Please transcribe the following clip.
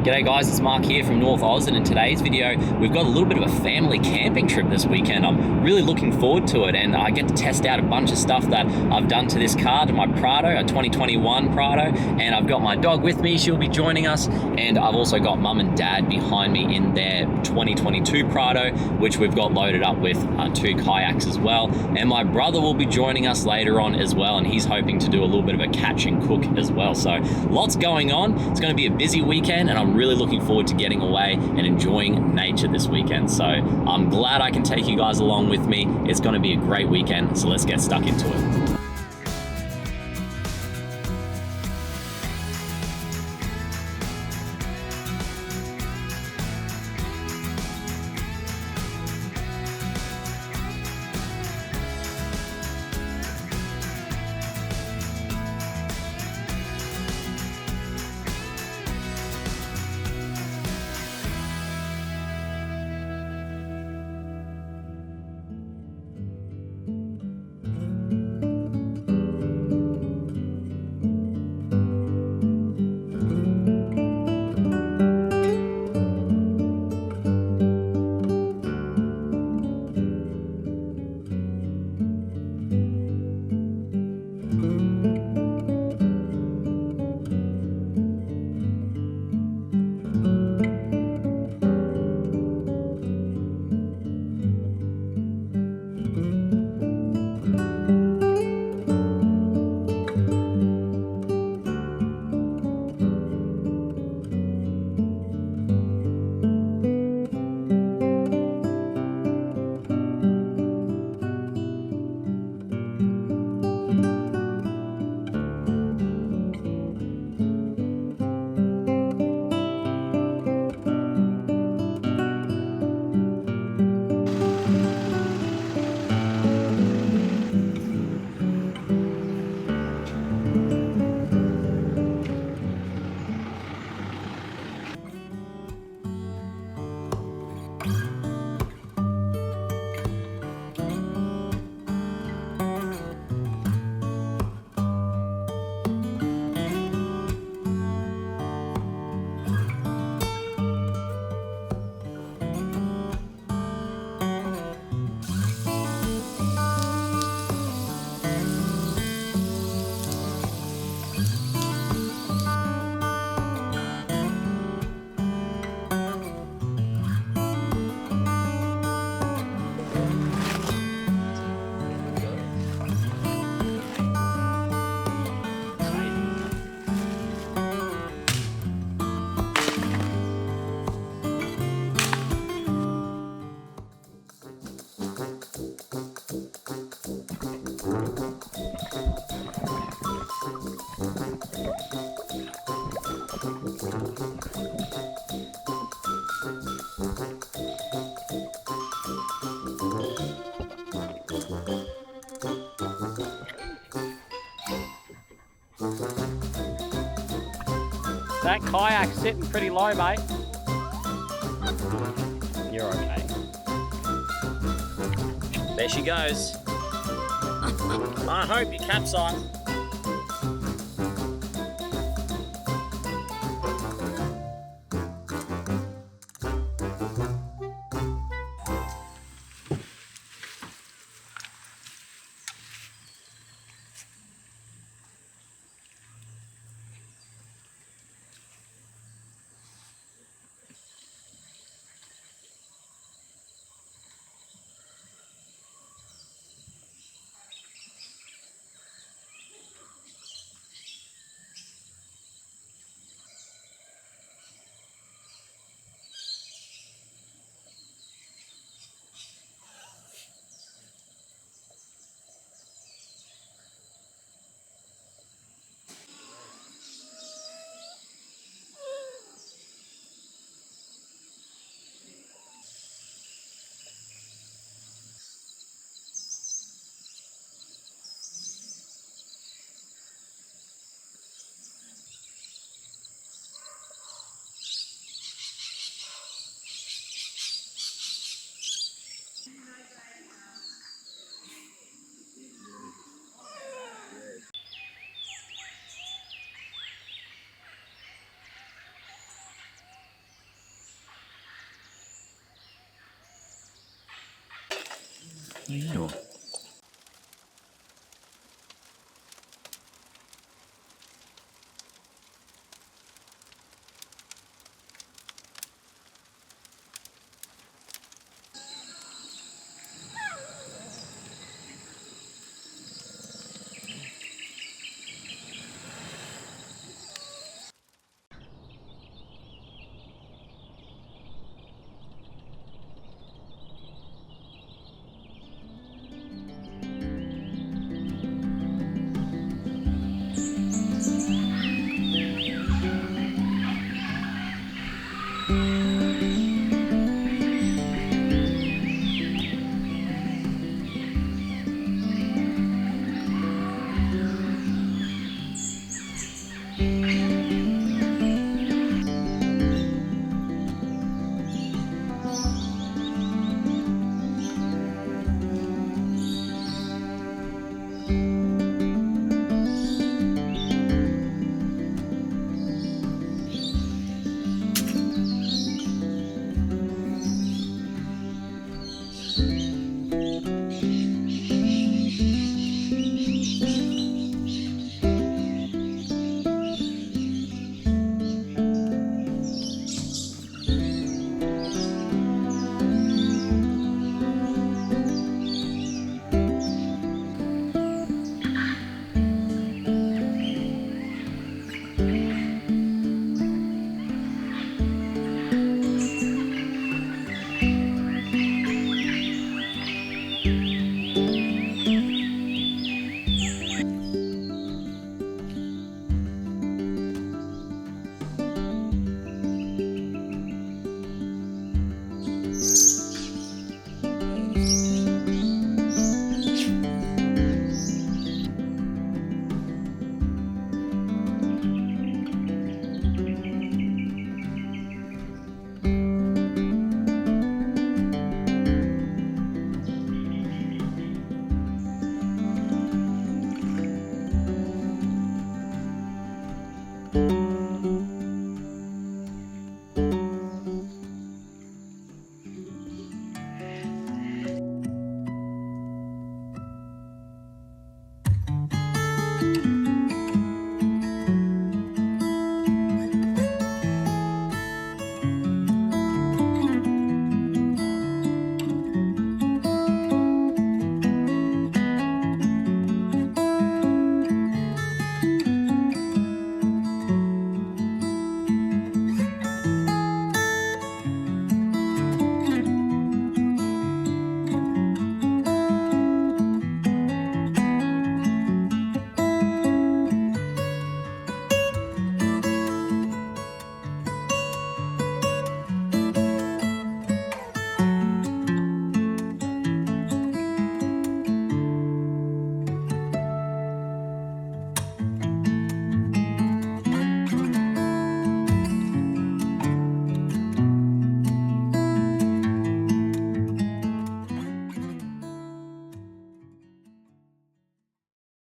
G'day guys, it's Mark here from North Oz, and in today's video we've got a little bit of a family camping trip this weekend. I'm really looking forward to it, and I get to test out a bunch of stuff that I've done to this car, to my Prado, a 2021 Prado, and I've got my dog with me. She'll be joining us, and I've also got mum and dad behind me in their 2022 Prado, which we've got loaded up with 2 kayaks as well, and my brother will be joining us later on as well, and he's hoping to do a little bit of a catch and cook as well. So lots going on. It's going to be a busy weekend, and I'm really looking forward to getting away and enjoying nature this weekend. So I'm glad I can take you guys along with me. It's going to be a great weekend, so let's get stuck into it. That kayak's sitting pretty low, mate. You're okay. There she goes. I hope you capsize. Ew.